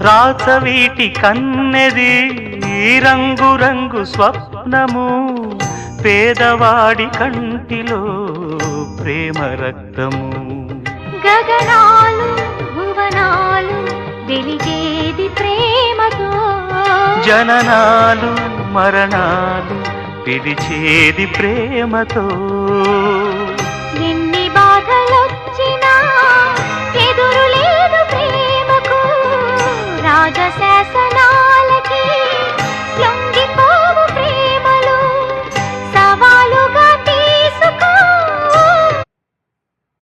రాచవీటి కన్నెది రంగు రంగు స్వప్నము పేదవాడి కంటిలో ప్రేమ రక్తము గగనాలు భువనాలు వెలిగేది ప్రేమతో జననాలు మరణాలు పిలిచేది ప్రేమతో